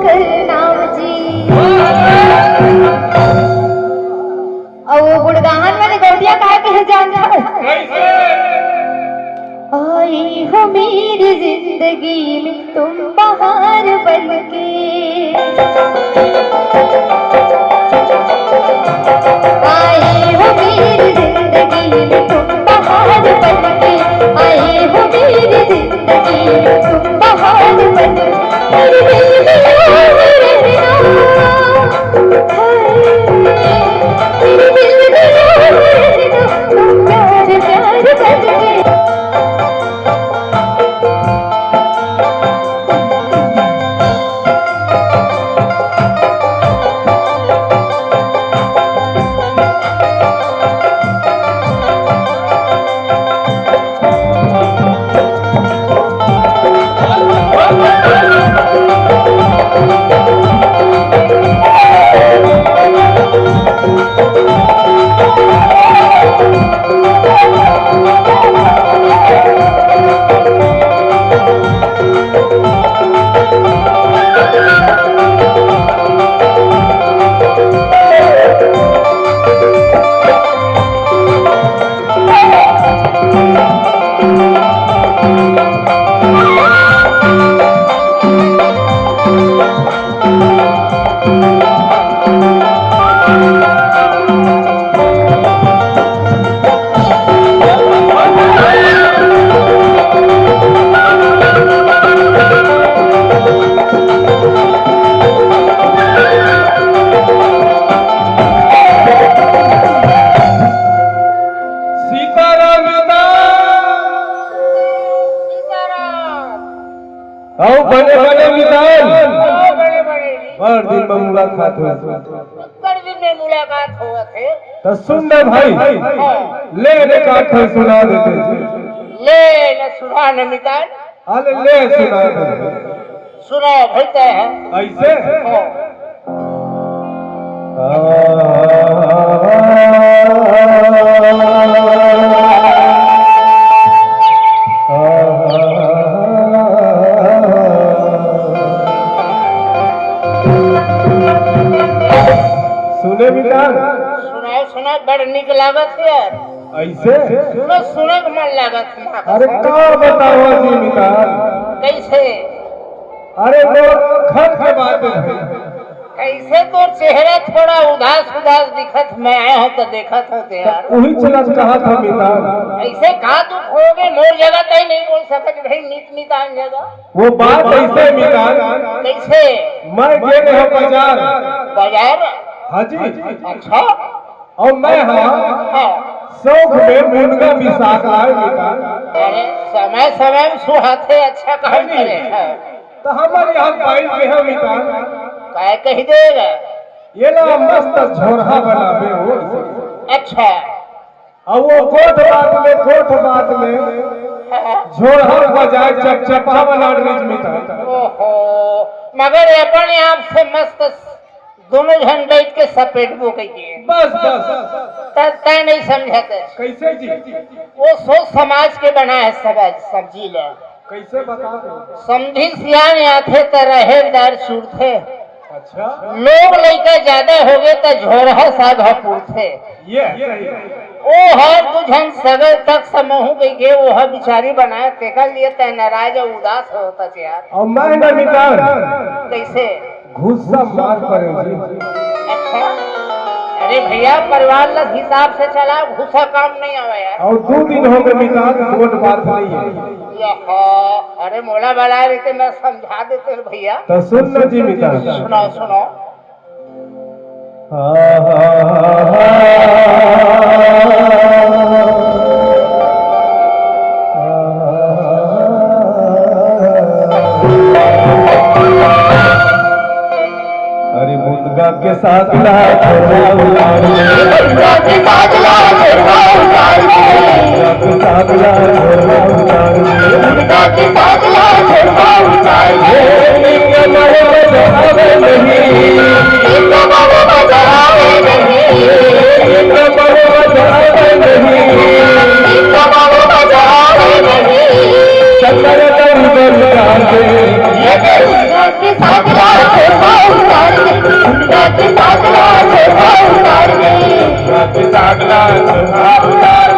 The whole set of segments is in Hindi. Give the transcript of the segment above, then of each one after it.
गौरिया नाम जी और गुड़गाहन में गौरिया कहा कि जान आई हो मेरी जिंदगी में तुम बहार बनके आए हो मेरी जिंदगी में तुम बहार बनके आए हो मेरी जिंदगी में तुम बहार बनके मेरे दिल में रहना मेरे दिल में रहना तुम प्यार प्यार बनके मुलाकात हुआ थे तो सुन ले भाई ले रे काठ सुना देते ले न सुना न मितान अरे ले सुना दे सुना भलते हैं ऐसे सुने मितान सुना बड़ निक लागत है यार ऐसे सुने के मन लागत है अरे का बताओ जी मितान कैसे अरे वो खत के बात है कैसे तो चेहरा थोड़ा उदास उदास दिखत मैं आया हूँ तो देखत हूँ यार वही चलत कहा था मितान ऐसे कहा दुख हो गए मोर जगह तय नहीं बोल सकत भाई नीत नीतान जगह वो बात ऐसे मितान कैसे मैं गए हो बाजार बाजार हाजी अच्छा और मैं हाँ शौक में मुर्गा मिसाक आए मितान अरे समय समय में सुहाते अच्छा काम करे तो हमारे यहाँ पाइल में है मितान काय कह देगा ये ना मस्त झोरहा बनावे हो अच्छा और वो कोठ बात में झोरहा बजाए चपचपा वाला ड्रेस मितान ओहो मगर अपन आप से मस्त दोनों जन बैठ के सपेटबो कहिए बस तय नहीं समझाते कैसे जी वो सोच समाज के बना है सब्जी ले कैसे बता दो समझी सियान आथे तो रहेदार छूटते अच्छा लोग लड़का ज्यादा हो गए तो झोरहा साधा पूछते ये ओ हर तुझन सगर तक समूह गए वो हर बिचारी बनाए तेका लिए तय नाराज और उदास होता यार और मैं न मितान कैसे गुस्सा मार पड़ेगी अच्छा अरे भैया परिवार लग हिसाब से चला घुसा काम नहीं आवा यार और 2 दिन हो गए मितान कोट बात नहीं है अरे मोला बड़ा रहते मैं समझा देते भैया तो सुन न जी मितान सुनाओ सुनाओ अरे मुर्गा के साथ ला छोड़ा उतार मुर्गा के साथ ला छोड़ा उतार मुर्गा के साथ ला छोड़ा उतार मुर्गा के साथ ला छोड़ा उतार के सागला चोखा उतार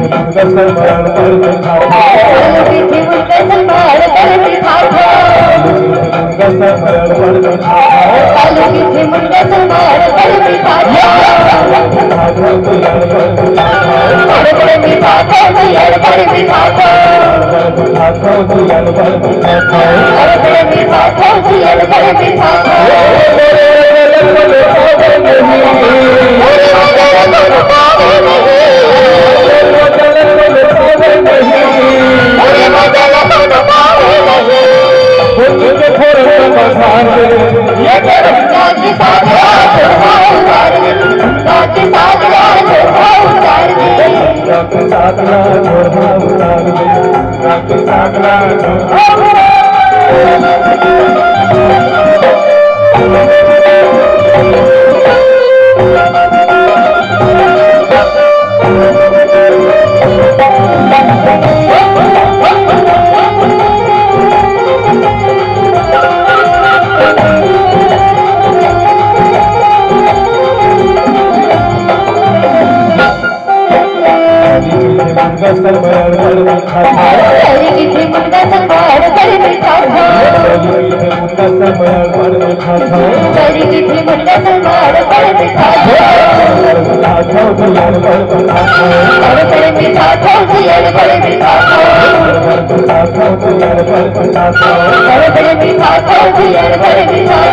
सलमान पर दिखा पीछे मुड़कर सलमान पर दिखा सलमान पर दिखा आलू पीछे मुड़कर सलमान पर दिखा बड़े बड़े दिखा भैया पर दिखा बड़े बड़े दिखा भैया पर दिखा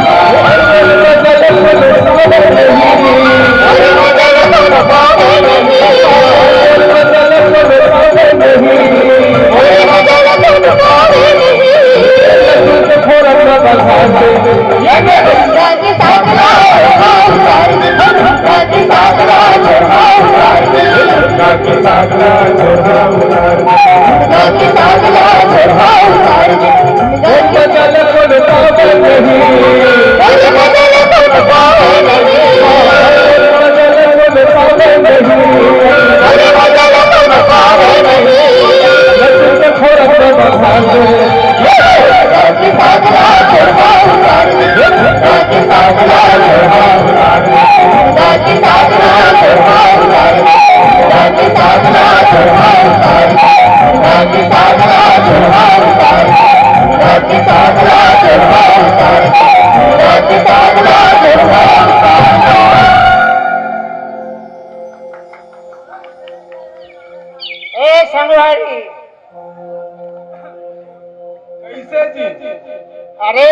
अरे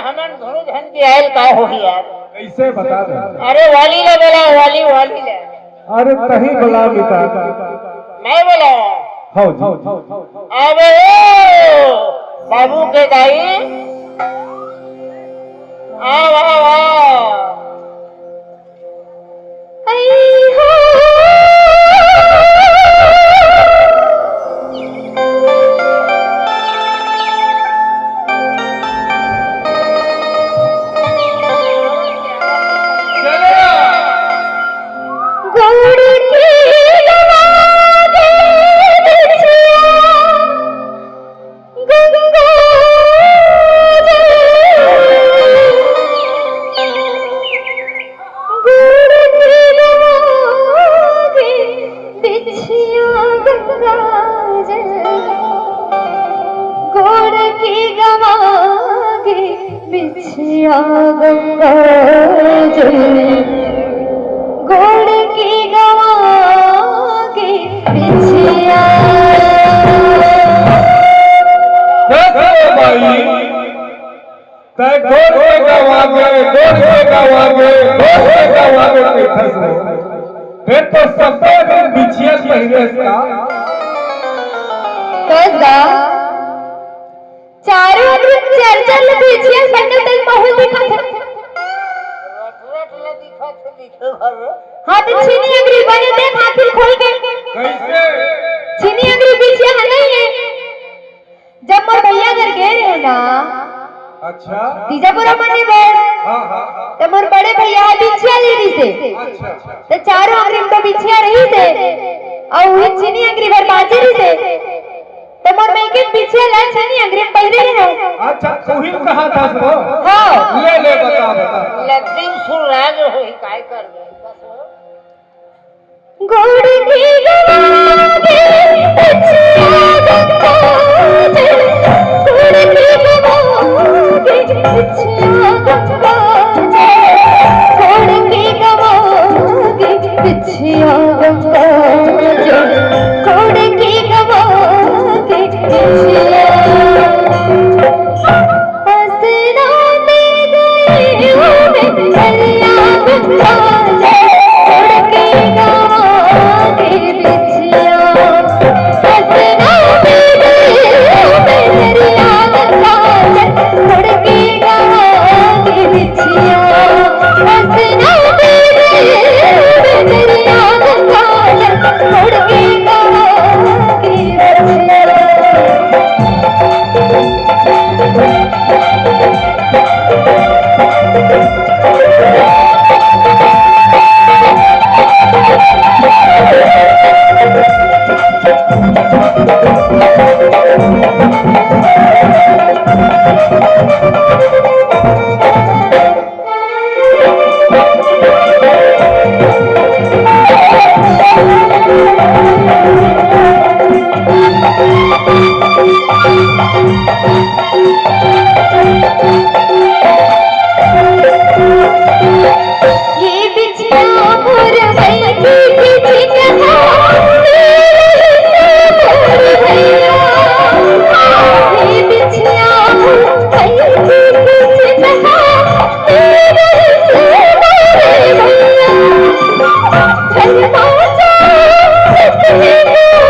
हमन दोनों जन की आयल का हो यार कैसे बता दे अरे वाली ले बोला वाली वाली ले अरे तही बोला मिता मैं बोला हो जी अबे बाबू के दाई आओ आओ आओ फिर तो सब दिन बिछिया पहले चारों चर्चा में बिछिया संगल तक पहुंच दिखा हाँ तो छीनी अंगरी बने देख आखिर खोल के कैसे छीनी अंगरी बिछिया है नहीं है अच्छा तीजापुरा मने बोल हाँ हाँ तो मोर बड़े भैया बिछिया ले रही से अच्छा तो चारों अंग्रेम तो बिछिया रही से और वही चीनी अंग्रेम भर बाजे रही से तो मोर मैं के बिछिया ला चीनी अंग्रेम पहले रहे अच्छा तू ही कहा था सो हाँ ले बता बता लद्दी सुन राज होई काय कर गए बस हो। गोड़ की गवागे बिछिया गंगाजल गोड़ की गवागे बिछिया गंगाजल गोड़ की गवागे बिछिया गंगाजल गोड़ की गवागे बिछिया हंसना दे गई हूँ मैं दरिया गंगाजल गोड़ की गवागे बिछिया हंसना दे गई हूँ मैं दरिया गंगाजल गोड़ की गवागे बिछिया हंसना दे गई हूँ मैं दरिया गंगाजल गोड़ की गवागे बिछिया ये बिछिया मोर भैया की बिछिया मोर भैया ये बिछिया मोर भैया की बिछिया तेरे से मोरे भैया घर पहुंचा कितने घर पहुंचा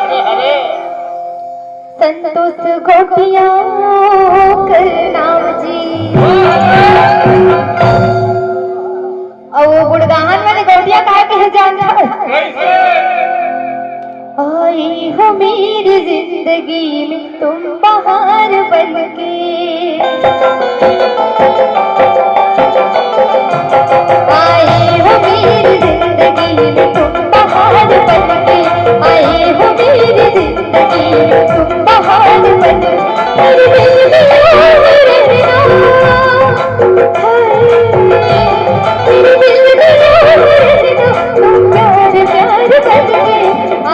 कितने संतोष गोपिया कर नाम जी और वो गुड़गाहन वाले गोपिया कहा कहे जान कैसे आई हो मेरी जिंदगी में तुम बहार बनके आई हो मेरी जिंदगी में तुम बहार बनके आई हो मेरी जिंदगी में तुम बहार बनके मेरे दिल में रहना मेरे दिल में रहना तुम प्यार प्यार करके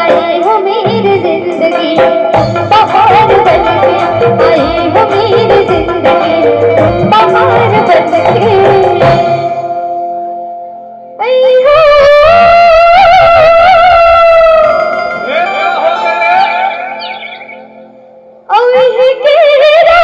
आई हो मेरी जिंदगी तुम बहार बनके आई हो मेरी जिंदगी तुम बहार बनके आई हो ये क्या हो गया और के राजा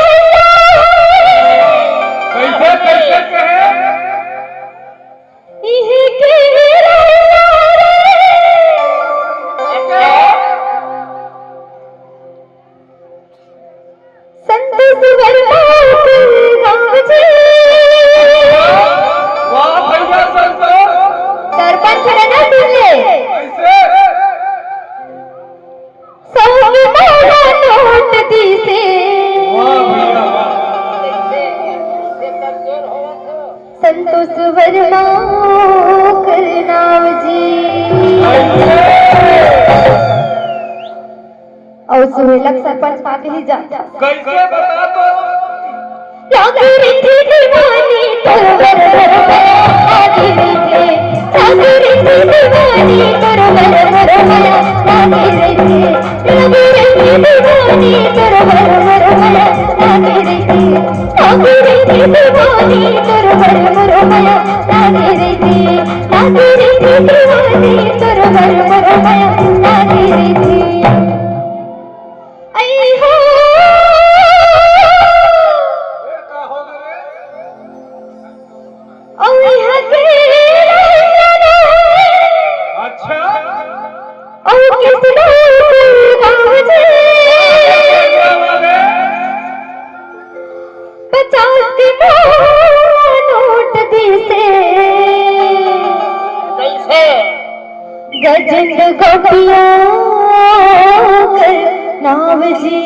संतोष वर्मा करनाव जी और सुहेलक सरपंच पाके ही जाता कैसे बता तो लागे रीति दीवानी तोरवर भरमाया लागे रीति लागे रीति दीवानी तोरवर भरमाया लागे रीति लागे रीति दीवानी तोरवर भरमाया लागे रीति लागे रीति दीवानी तोरवर भरमाया लागे रीति लागे रीति दीवानी तोरवर भरमाया लागे रीति आई हो अच्छा नोट दिसे कैसे गजंड गोपिया नाम जी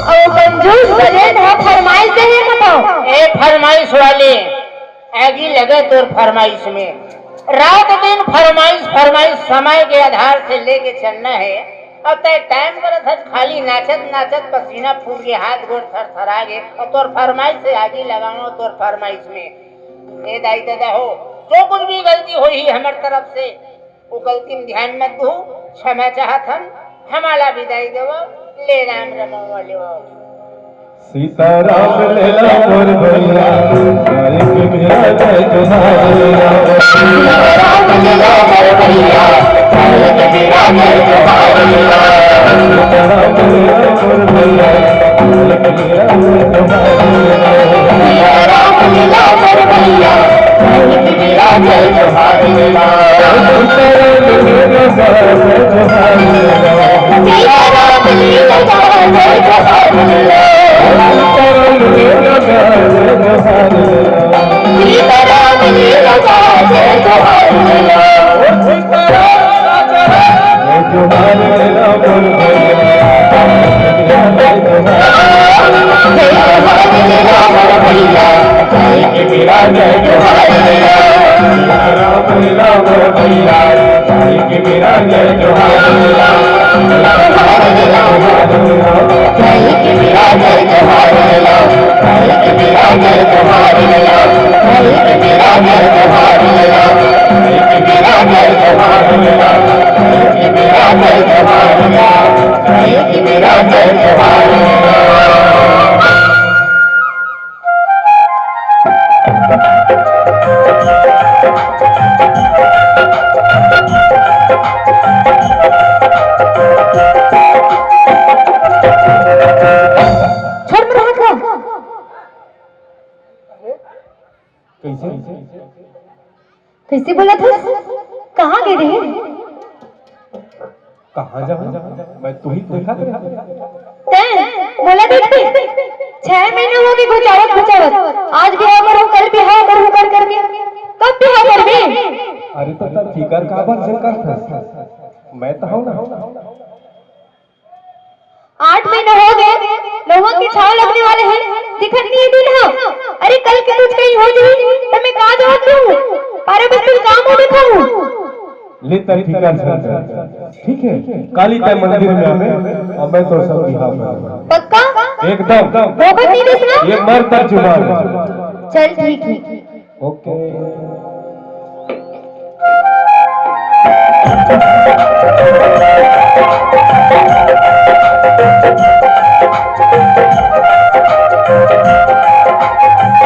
और कंजूस बजे था फरमाइश दे बताओ ए फरमाइश वाले आगे लगे तोर फरमाइश में रात दिन फरमाइश फरमाइश समय के आधार से लेके चलना है। अब तय टाइम करत है खाली नाचत नाचत पसीना फूट के हाथ गोड़ थरथरा गए और तोर फरमाइश से आगे लगाओ तोर फरमाइश में ए दाई दादा हो जो कुछ भी गलती हुई हमार तरफ से वो गलती में ध्यान मत दो क्षमा चाहत हम हमारा विदाई देव ले राम रमो वाले सीताराम लेला मोर भैया गाय के मेरा जय जोहारिया राम लीला कर भैया गाय के मेरा जय जोहारिया सीताराम लेला मोर भैया गाय के मेरा जय जोहारिया राम लीला कर भैया गाय के मेरा जय जोहारिया सीताराम लेला जय जोहारिया सीताराम लीला जय जोहारिया कैसे बोला था कहाँ गए रहे कहाँ जा मैं तू ही देखा बोला देखते 6 महीने हो गए घुचावत घुचावत आज बिहार करूँ कल बिहार करूँ कर करके कब बिहार कर भी अरे तो तब फिकर काबर से कर मैं तो हूँ ना 8 महीने हो गए लोगों की छाव लगने वाले हैं दिखत नहीं है दूल्हा अरे कल के कुछ कहीं हो जाए तो मैं कहाँ जाऊँ क्यों अरे बस तुम काम हो दिखाऊं ले तब फिकर से ठीक है काली तय मंदिर में आवे और मैं तो सब बिहार में पक्का एकदम बहुत नहीं देखना ये मर तर जुबान चल ठीक है ओके